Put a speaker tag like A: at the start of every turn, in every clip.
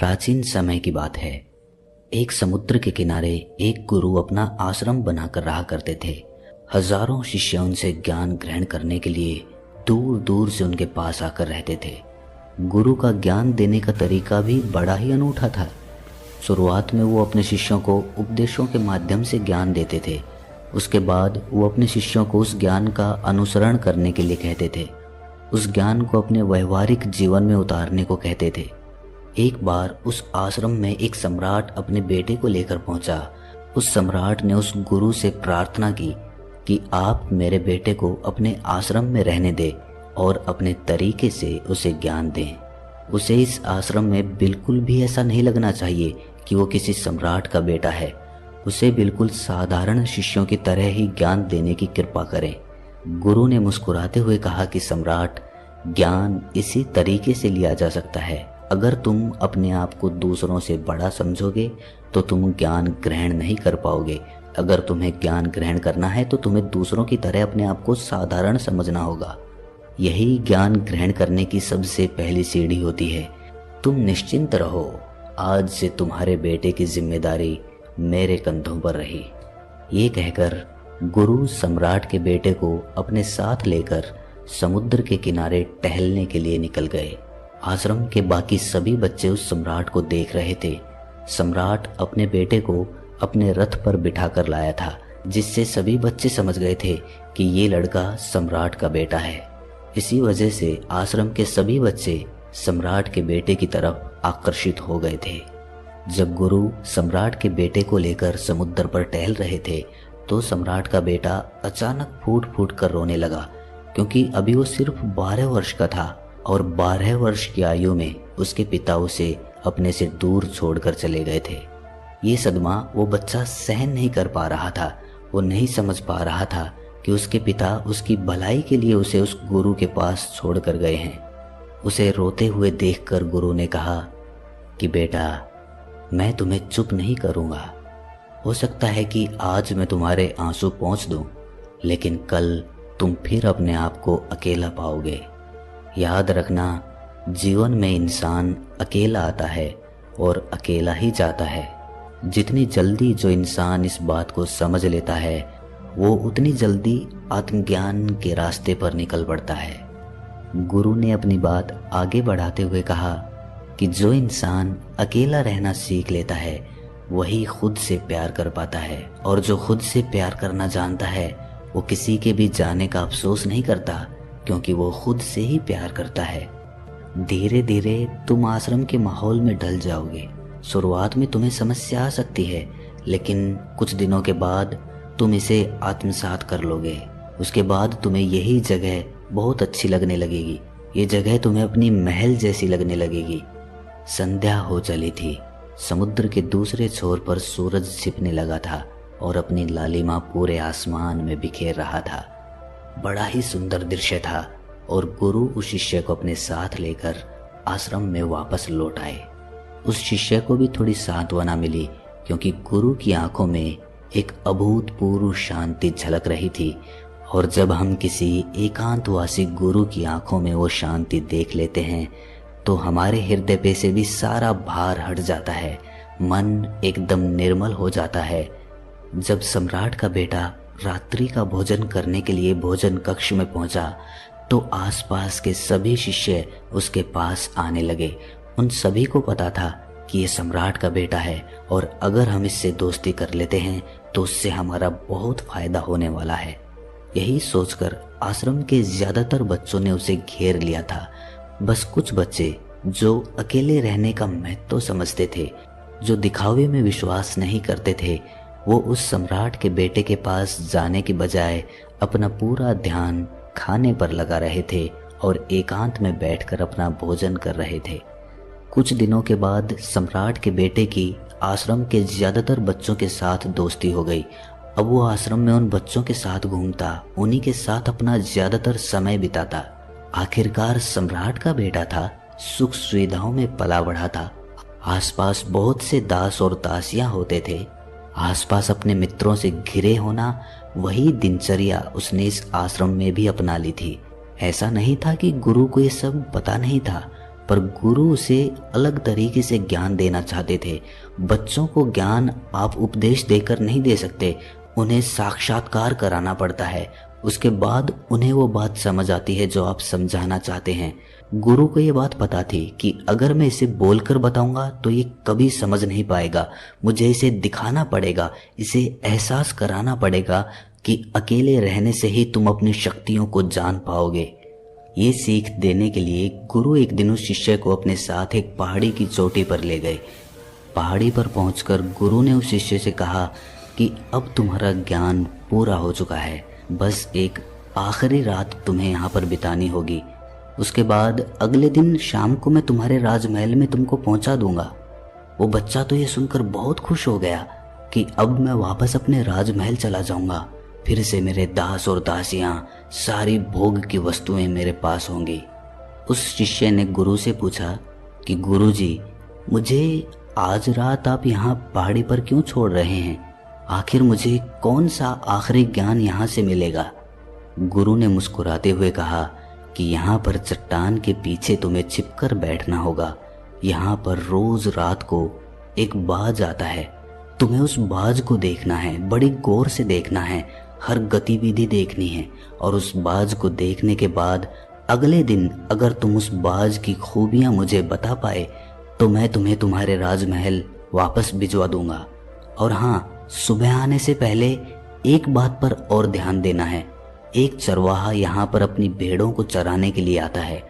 A: प्राचीन समय की बात है। एक समुद्र के किनारे एक गुरु अपना आश्रम बनाकर रहा करते थे। हजारों शिष्य उनसे ज्ञान ग्रहण करने के लिए दूर दूर से उनके पास आकर रहते थे। गुरु का ज्ञान देने का तरीका भी बड़ा ही अनूठा था। शुरुआत में वो अपने शिष्यों को उपदेशों के माध्यम से ज्ञान देते थे। उसके बाद वो अपने शिष्यों को उस ज्ञान का अनुसरण करने के लिए कहते थे, उस ज्ञान को अपने व्यवहारिक जीवन में उतारने को कहते थे। एक बार उस आश्रम में एक सम्राट अपने बेटे को लेकर पहुंचा। उस सम्राट ने उस गुरु से प्रार्थना की कि आप मेरे बेटे को अपने आश्रम में रहने दें और अपने तरीके से उसे ज्ञान दें। उसे इस आश्रम में बिल्कुल भी ऐसा नहीं लगना चाहिए कि वो किसी सम्राट का बेटा है। उसे बिल्कुल साधारण शिष्यों की तरह ही ज्ञान देने की कृपा करें। गुरु ने मुस्कुराते हुए कहा कि सम्राट, ज्ञान इसी तरीके से लिया जा सकता है। अगर तुम अपने आप को दूसरों से बड़ा समझोगे तो तुम ज्ञान ग्रहण नहीं कर पाओगे। अगर तुम्हें ज्ञान ग्रहण करना है तो तुम्हें दूसरों की तरह अपने आप को साधारण समझना होगा। यही ज्ञान ग्रहण करने की सबसे पहली सीढ़ी होती है। तुम निश्चिंत रहो, आज से तुम्हारे बेटे की जिम्मेदारी मेरे कंधों पर रही। ये कहकर गुरु सम्राट के बेटे को अपने साथ लेकर समुद्र के किनारे टहलने के लिए निकल गए। आश्रम के बाकी सभी बच्चे उस सम्राट को देख रहे थे। सम्राट अपने बेटे को अपने रथ पर बिठाकर लाया था, जिससे सभी बच्चे समझ गए थे कि ये लड़का सम्राट का बेटा है। इसी वजह से आश्रम के सभी बच्चे सम्राट के बेटे की तरफ आकर्षित हो गए थे। जब गुरु सम्राट के बेटे को लेकर समुद्र पर टहल रहे थे तो सम्राट का बेटा अचानक फूट फूट कर रोने लगा, क्योंकि अभी वो सिर्फ 12 वर्ष का था और 12 वर्ष की आयु में उसके पिता उसे अपने से दूर छोड़कर चले गए थे। ये सदमा वो बच्चा सहन नहीं कर पा रहा था। वो नहीं समझ पा रहा था कि उसके पिता उसकी भलाई के लिए उसे उस गुरु के पास छोड़कर गए हैं। उसे रोते हुए देखकर गुरु ने कहा कि बेटा, मैं तुम्हें चुप नहीं करूँगा। हो सकता है कि आज मैं तुम्हारे आंसू पोंछ दूँ, लेकिन कल तुम फिर अपने आप को अकेला पाओगे। याद रखना, जीवन में इंसान अकेला आता है और अकेला ही जाता है। जितनी जल्दी जो इंसान इस बात को समझ लेता है, वो उतनी जल्दी आत्मज्ञान के रास्ते पर निकल पड़ता है। गुरु ने अपनी बात आगे बढ़ाते हुए कहा कि जो इंसान अकेला रहना सीख लेता है वही खुद से प्यार कर पाता है, और जो खुद से प्यार करना जानता है वो किसी के भी जाने का अफसोस नहीं करता, क्योंकि वो खुद से ही प्यार करता है। धीरे धीरे तुम आश्रम के माहौल में ढल जाओगे। शुरुआत में तुम्हें समस्या आ सकती है, लेकिन कुछ दिनों के बाद तुम इसे आत्मसात कर लोगे। उसके बाद तुम्हें यही जगह बहुत अच्छी लगने लगेगी। ये जगह तुम्हें अपनी महल जैसी लगने लगेगी। संध्या हो चली थी। समुद्र के दूसरे छोर पर सूरज छिपने लगा था और अपनी लालिमा पूरे आसमान में बिखेर रहा था। बड़ा ही सुंदर दृश्य था और गुरु उस शिष्य को अपने साथ लेकर आश्रम में वापस लौट आए। उस शिष्य को भी थोड़ी सांत्वना मिली, क्योंकि गुरु की आंखों में एक अभूतपूर्व शांति झलक रही थी। और जब हम किसी एकांतवासी गुरु की आंखों में वो शांति देख लेते हैं तो हमारे हृदय पे से भी सारा भार हट जाता है, मन एकदम निर्मल हो जाता है। जब सम्राट का बेटा रात्रि का भोजन करने के लिए भोजन कक्ष में पहुंचा तो आसपास के सभी शिष्य उसके पास आने लगे। उन सभी को पता था कि ये सम्राट का बेटा है और अगर हम इससे दोस्ती कर लेते हैं तो उससे हमारा बहुत फायदा होने वाला है। यही सोचकर आश्रम के ज्यादातर बच्चों ने उसे घेर लिया था। बस कुछ बच्चे जो अकेले रहने का महत्व समझते थे, जो दिखावे में विश्वास नहीं करते थे, वो उस सम्राट के बेटे के पास जाने की बजाय अपना पूरा ध्यान खाने पर लगा रहे थे और एकांत में बैठकर अपना भोजन कर रहे थे। कुछ दिनों के बाद सम्राट के बेटे की आश्रम के ज्यादातर बच्चों के साथ दोस्ती हो गई। अब वो आश्रम में उन बच्चों के साथ घूमता, उन्हीं के साथ अपना ज्यादातर समय बिताता। आखिरकार सम्राट का बेटा था, सुख सुविधाओं में पला बढ़ा था। आसपास बहुत से दास और दासियां होते थे। आसपास अपने मित्रों से घिरे होना, वही दिनचर्या उसने इस आश्रम में भी अपना ली थी। ऐसा नहीं था कि गुरु को ये सब पता नहीं था। पर गुरु उसे अलग तरीके से ज्ञान देना चाहते थे। बच्चों को ज्ञान आप उपदेश देकर नहीं दे सकते, उन्हें साक्षात्कार कराना पड़ता है। उसके बाद उन्हें वो बात समझ आती है जो आप समझाना चाहते हैं। गुरु को ये बात पता थी कि अगर मैं इसे बोलकर बताऊंगा तो ये कभी समझ नहीं पाएगा, मुझे इसे दिखाना पड़ेगा, इसे एहसास कराना पड़ेगा कि अकेले रहने से ही तुम अपनी शक्तियों को जान पाओगे। ये सीख देने के लिए गुरु एक दिन उस शिष्य को अपने साथ एक पहाड़ी की चोटी पर ले गए। पहाड़ी पर पहुंचकर गुरु ने उस शिष्य से कहा कि अब तुम्हारा ज्ञान पूरा हो चुका है, बस एक आखिरी रात तुम्हें यहाँ पर बितानी होगी। उसके बाद अगले दिन शाम को मैं तुम्हारे राजमहल में तुमको पहुंचा दूंगा। वो बच्चा तो ये सुनकर बहुत खुश हो गया कि अब मैं वापस अपने राजमहल चला जाऊंगा, फिर से मेरे दास और दासियां, सारी भोग की वस्तुएं मेरे पास होंगी। उस शिष्य ने गुरु से पूछा कि गुरुजी, मुझे आज रात आप यहाँ पहाड़ी पर क्यों छोड़ रहे हैं? आखिर मुझे कौन सा आखिरी ज्ञान यहाँ से मिलेगा? गुरु ने मुस्कुराते हुए कहा कि यहाँ पर चट्टान के पीछे तुम्हें छिपकर बैठना होगा। यहाँ पर रोज रात को एक बाज आता है, तुम्हें उस बाज को देखना है, बड़ी गौर से देखना है, हर गतिविधि देखनी है। और उस बाज को देखने के बाद अगले दिन अगर तुम उस बाज की खूबियां मुझे बता पाए तो मैं तुम्हें तुम्हारे राजमहल वापस भिजवा दूंगा। और हाँ, सुबह आने से पहले एक बात पर और ध्यान देना है। एक चरवाहा यहाँ पर अपनी भेड़ों को चराने के लिए आता है,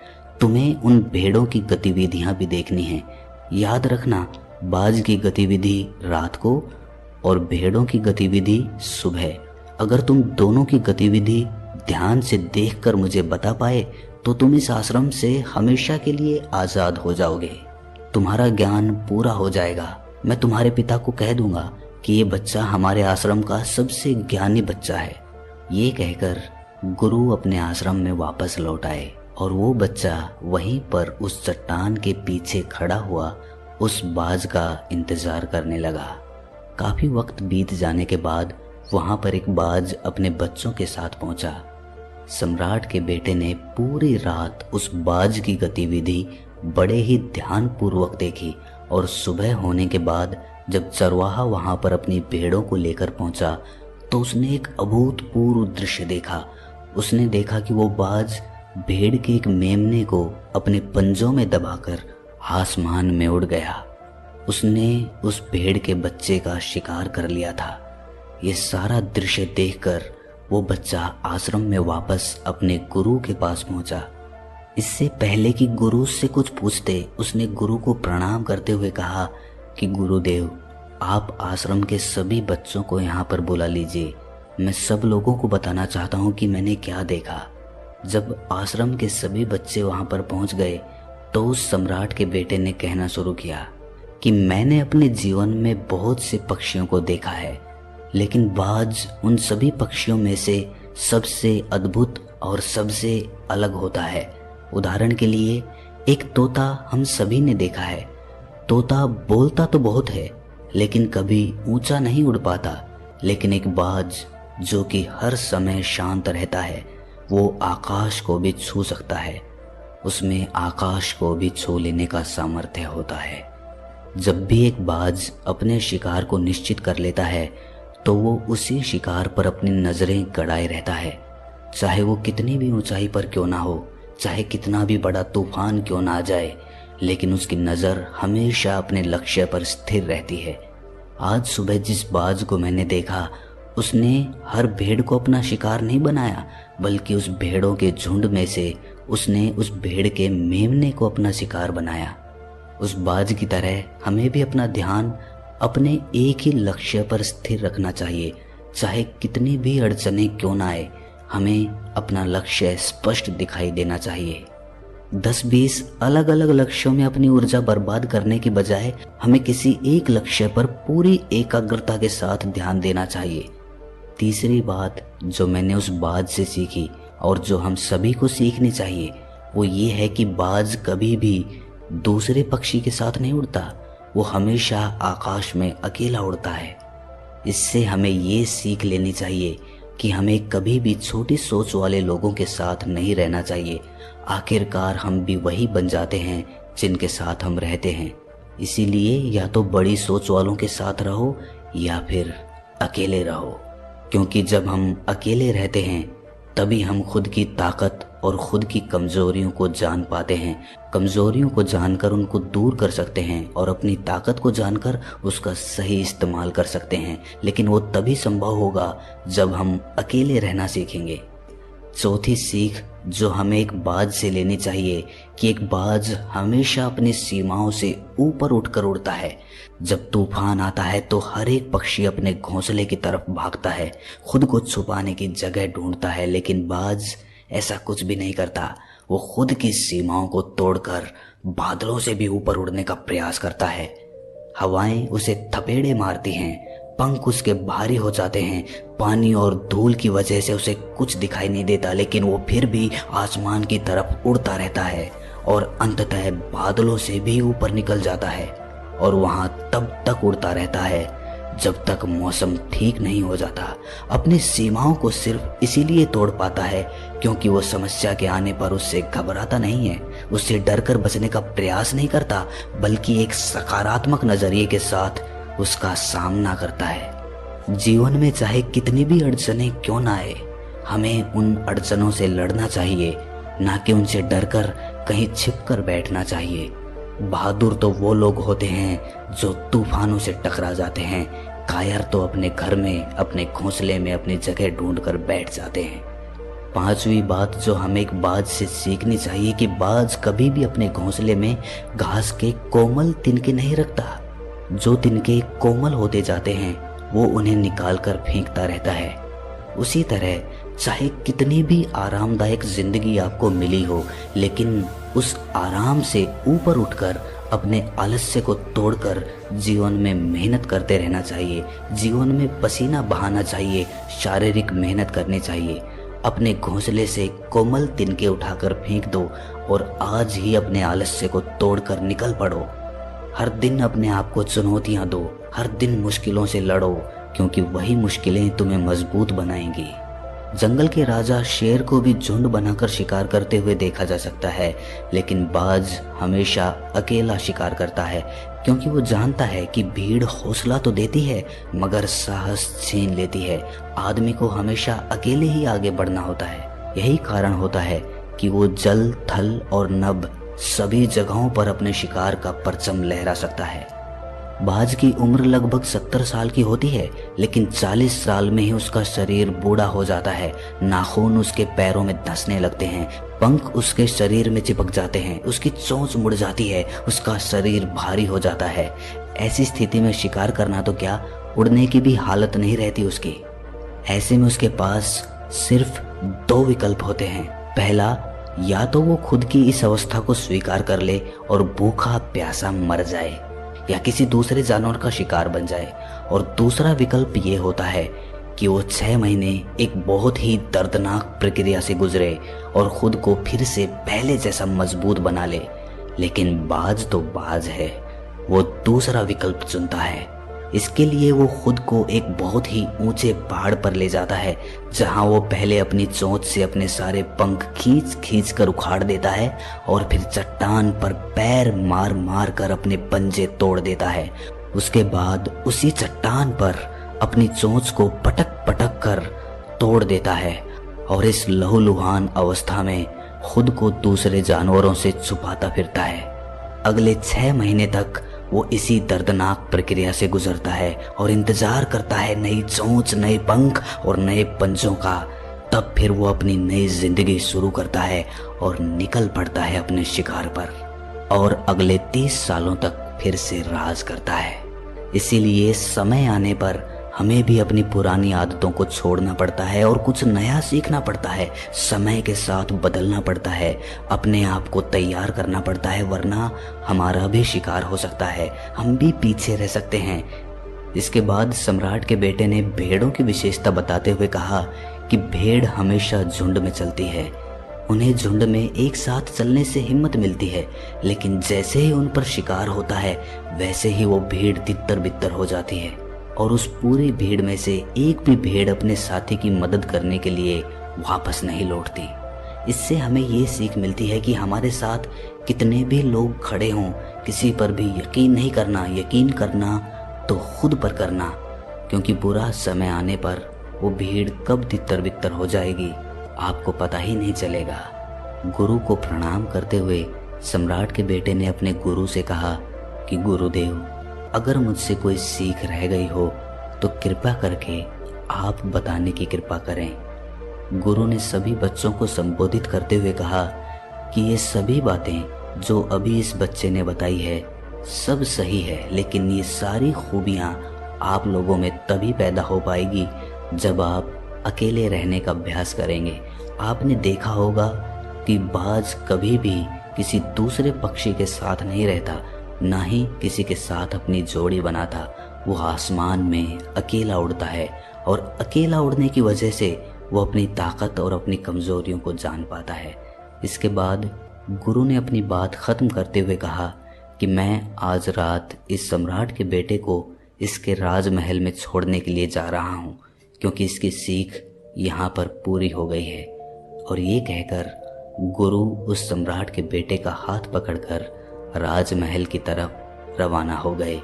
A: तुम्हें उन भेड़ों की गतिविधियां भी देखनी है। याद रखना, बाज की गतिविधि रात को और भेड़ों की गतिविधि सुबह। अगर तुम दोनों की गतिविधि ध्यान से देखकर मुझे बता पाए तो तुम इस आश्रम से हमेशा के लिए आजाद हो जाओगे, तुम्हारा ज्ञान पूरा हो जाएगा। मैं तुम्हारे पिता को कह दूंगा कि ये बच्चा हमारे आश्रम का सबसे ज्ञानी बच्चा है। ये कहकर गुरु अपने आश्रम में वापस लौट आए और वो बच्चा वहीं पर उस चट्टान के पीछे खड़ा हुआ उस बाज का इंतजार करने लगा। काफी वक्त बीत जाने के बाद वहां पर एक बाज अपने बच्चों के साथ पहुंचा। सम्राट के बेटे ने पूरी रात उस बाज की गतिविधि बड़े ही ध्यानपूर्वक देखी और सुबह होने के बाद जब चरवाहा वहां पर अपनी भेड़ों को लेकर पहुंचा तो उसने एक अभूतपूर्व दृश्य देखा। उसने देखा कि वो बाज भेड़ के एक मेमने को अपने पंजों में दबाकर आसमान में उड़ गया। उसने उस भेड़ के बच्चे का शिकार कर लिया था। ये सारा दृश्य देखकर वो बच्चा आश्रम में वापस अपने गुरु के पास पहुंचा। इससे पहले कि गुरु उससे कुछ पूछते, उसने गुरु को प्रणाम करते हुए कहा कि गुरुदेव, आप आश्रम के सभी बच्चों को यहाँ पर बुला लीजिए। मैं सब लोगों को बताना चाहता हूँ कि मैंने क्या देखा। जब आश्रम के सभी बच्चे वहाँ पर पहुँच गए तो उस सम्राट के बेटे ने कहना शुरू किया कि मैंने अपने जीवन में बहुत से पक्षियों को देखा है, लेकिन बाज उन सभी पक्षियों में से सबसे अद्भुत और सबसे अलग होता है। उदाहरण के लिए एक तोता हम सभी ने देखा है। तोता बोलता तो बहुत है लेकिन कभी ऊंचा नहीं उड़ पाता, लेकिन एक बाज जो कि हर समय शांत रहता है, वो आकाश को भी छू सकता है। उसमें आकाश को भी छू लेने का सामर्थ्य होता है। जब भी एक बाज अपने शिकार को निश्चित कर लेता है तो वो उसी शिकार पर अपनी नजरें गड़ाए रहता है, चाहे वो कितनी भी ऊंचाई पर क्यों ना हो, चाहे कितना भी बड़ा तूफान क्यों ना आ जाए, लेकिन उसकी नजर हमेशा अपने लक्ष्य पर स्थिर रहती है। आज सुबह जिस बाज को मैंने देखा, उसने हर भेड़ को अपना शिकार नहीं बनाया, बल्कि उस भेड़ों के झुंड में से उसने उस भेड़ के मेमने को अपना शिकार बनाया। उस बाज की तरह हमें भी अपना ध्यान अपने एक ही लक्ष्य पर स्थिर रखना चाहिए। चाहे कितनी भी अड़चनें क्यों ना आए, हमें अपना लक्ष्य स्पष्ट दिखाई देना चाहिए। 10-20 अलग अलग लक्ष्यों में अपनी ऊर्जा बर्बाद करने की बजाय हमें किसी एक लक्ष्य पर पूरी एकाग्रता के साथ ध्यान देना चाहिए। तीसरी बात जो मैंने उस बाज से सीखी और जो हम सभी को सीखनी चाहिए वो ये है कि बाज कभी भी दूसरे पक्षी के साथ नहीं उड़ता, वो हमेशा आकाश में अकेला उड़ता है। इससे हमें ये सीख लेनी चाहिए कि हमें कभी भी छोटी सोच वाले लोगों के साथ नहीं रहना चाहिए। आखिरकार हम भी वही बन जाते हैं जिनके साथ हम रहते हैं। इसीलिए या तो बड़ी सोच वालों के साथ रहो या फिर अकेले रहो, क्योंकि जब हम अकेले रहते हैं तभी हम खुद की ताकत और खुद की कमजोरियों को जान पाते हैं। कमजोरियों को जानकर उनको दूर कर सकते हैं और अपनी ताकत को जानकर उसका सही इस्तेमाल कर सकते हैं, लेकिन वो तभी संभव होगा जब हम अकेले रहना सीखेंगे। चौथी सीख जो हमें एक बाज से लेनी चाहिए कि एक बाज हमेशा अपनी सीमाओं से ऊपर उठकर उड़ता है। जब तूफान आता है तो हर एक पक्षी अपने घोंसले की तरफ भागता है, खुद को छुपाने की जगह ढूंढता है, लेकिन बाज ऐसा कुछ भी नहीं करता। वो खुद की सीमाओं को तोड़कर बादलों से भी ऊपर उड़ने का प्रयास करता है। हवाएं उसे थपेड़े मारती हैं, पंख उसके भारी हो जाते हैं, पानी और धूल की वजह से उसे कुछ दिखाई नहीं देता, लेकिन वो फिर भी आसमान की तरफ उड़ता रहता है और अंततः बादलों से भी ऊपर निकल जाता है और वहां तब तक उड़ता रहता है जब तक मौसम ठीक नहीं हो जाता। अपनी सीमाओं को सिर्फ इसीलिए तोड़ पाता है क्योंकि वो समस्या के आने पर उससे घबराता नहीं है, उससे डरकर बचने का प्रयास नहीं करता, बल्कि एक सकारात्मक नजरिए के साथ उसका सामना करता है। जीवन में चाहे कितनी भी अड़चनें क्यों ना आए, हमें उन अड़चनों से लड़ना चाहिए, ना कि उनसे डरकर कहीं छिपकर बैठना चाहिए। बहादुर तो वो लोग होते हैं जो तूफानों से टकरा जाते हैं, कायर तो अपने घर में, अपने घोंसले में अपनी जगह ढूंढकर बैठ जाते हैं। पांचवी बात जो हमें एक बाज से सीखनी चाहिए कि बाज कभी भी अपने घोंसले में घास के कोमल तिनके नहीं रखता। जो तिनके कोमल होते जाते हैं वो उन्हें निकाल कर फेंकता रहता है। उसी तरह चाहे कितनी भी आरामदायक जिंदगी आपको मिली हो, लेकिन उस आराम से ऊपर उठकर अपने आलस्य को तोड़कर जीवन में मेहनत करते रहना चाहिए। जीवन में पसीना बहाना चाहिए, शारीरिक मेहनत करनी चाहिए। अपने घोंसले से कोमल तिनके उठाकर फेंक दो और आज ही अपने आलस्य को तोड़कर निकल पड़ो। हर दिन अपने आप को चुनौतियां दो, हर दिन मुश्किलों से लड़ो, क्योंकि वही मुश्किलें तुम्हें मजबूत बनाएंगी। जंगल के राजा शेर को भी झुंड बनाकर शिकार करते हुए देखा जा सकता है, लेकिन बाज हमेशा अकेला शिकार करता है, क्योंकि वो जानता है कि भीड़ हौसला तो देती है मगर साहस छीन लेती है। आदमी को हमेशा अकेले ही आगे बढ़ना होता है। यही कारण होता है कि वो जल, थल और नभ सभी जगहों पर अपने शिकार का परचम लहरा सकता है। बाज की उम्र लगभग 70 साल की होती है, लेकिन 40 साल में ही उसका शरीर बूढ़ा हो जाता है। नाखून उसके पैरों में धंसने लगते हैं, पंख उसके शरीर में चिपक जाते हैं, उसकी चोंच मुड़ जाती है, उसका शरीर भारी हो जाता है। ऐसी स्थिति में शिकार करना तो क्या, उड़ने की भी हालत नहीं रहती उसकी। ऐसे में उसके पास सिर्फ 2 विकल्प होते हैं। पहला, या तो वो खुद की इस अवस्था को स्वीकार कर ले और भूखा प्यासा मर जाए, या किसी दूसरे जानवर का शिकार बन जाए। और दूसरा विकल्प ये होता है कि वो 6 महीने एक बहुत ही दर्दनाक प्रक्रिया से गुजरे और खुद को फिर से पहले जैसा मजबूत बना ले। लेकिन बाज तो बाज है, वो दूसरा विकल्प चुनता है। इसके लिए वो खुद को एक बहुत ही ऊंचे पहाड़ पर ले जाता है, जहां वो पहले अपनी चोंच से अपने सारे पंख खींच खींच कर उखाड़ देता है और फिर चट्टान पर पैर मार मार कर अपने पंजे तोड़ देता है। उसके बाद उसी चट्टान पर अपनी चोंच को पटक पटक कर तोड़ देता है और इस लहूलुहान अवस्था में खुद को दूसरे जानवरों से छुपाता फिरता है। अगले 6 महीने तक वो इसी दर्दनाक प्रक्रिया से गुजरता है और इंतजार करता है नई चोंच, नए पंख और नए पंजों का। तब फिर वो अपनी नई जिंदगी शुरू करता है और निकल पड़ता है अपने शिकार पर और अगले 30 सालों तक फिर से राज करता है। इसीलिए समय आने पर हमें भी अपनी पुरानी आदतों को छोड़ना पड़ता है और कुछ नया सीखना पड़ता है। समय के साथ बदलना पड़ता है, अपने आप को तैयार करना पड़ता है, वरना हमारा भी शिकार हो सकता है, हम भी पीछे रह सकते हैं। इसके बाद सम्राट के बेटे ने भेड़ों की विशेषता बताते हुए कहा कि भेड़ हमेशा झुंड में चलती है। उन्हें झुंड में एक साथ चलने से हिम्मत मिलती है, लेकिन जैसे ही उन पर शिकार होता है वैसे ही वो भीड़ तितर बितर हो जाती है और उस पूरी भीड़ में से एक भी भेड़ अपने साथी की मदद करने के लिए वापस नहीं लौटती। इससे हमें ये सीख मिलती है कि हमारे साथ कितने भी लोग खड़े हों, किसी पर भी यकीन नहीं करना। यकीन करना तो खुद पर करना, क्योंकि बुरा समय आने पर वो भीड़ कब तितर बितर हो जाएगी आपको पता ही नहीं चलेगा। गुरु को प्रणाम करते हुए सम्राट के बेटे ने अपने गुरु से कहा कि गुरुदेव, अगर मुझसे कोई सीख रह गई हो तो कृपा करके आप बताने की कृपा करें। गुरु ने सभी बच्चों को संबोधित करते हुए कहा कि ये सभी बातें जो अभी इस बच्चे ने बताई है सब सही है, लेकिन ये सारी खूबियाँ आप लोगों में तभी पैदा हो पाएगी जब आप अकेले रहने का अभ्यास करेंगे। आपने देखा होगा कि बाज कभी भी किसी दूसरे पक्षी के साथ नहीं रहता, ना ही किसी के साथ अपनी जोड़ी बनाता। वो आसमान में अकेला उड़ता है और अकेला उड़ने की वजह से वो अपनी ताकत और अपनी कमज़ोरियों को जान पाता है। इसके बाद गुरु ने अपनी बात ख़त्म करते हुए कहा कि मैं आज रात इस सम्राट के बेटे को इसके राजमहल में छोड़ने के लिए जा रहा हूँ, क्योंकि इसकी सीख यहाँ पर पूरी हो गई है। और ये कहकर गुरु उस सम्राट के बेटे का हाथ पकड़कर राजमहल की तरफ रवाना हो गए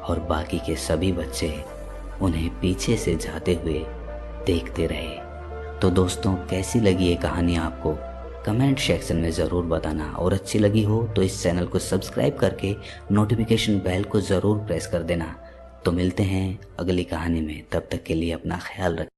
A: और बाकी के सभी बच्चे उन्हें पीछे से जाते हुए देखते रहे। तो दोस्तों, कैसी लगी ये कहानी आपको कमेंट सेक्शन में ज़रूर बताना, और अच्छी लगी हो तो इस चैनल को सब्सक्राइब करके नोटिफिकेशन बेल को ज़रूर प्रेस कर देना। तो मिलते हैं अगली कहानी में, तब तक के लिए अपना ख्याल रखें।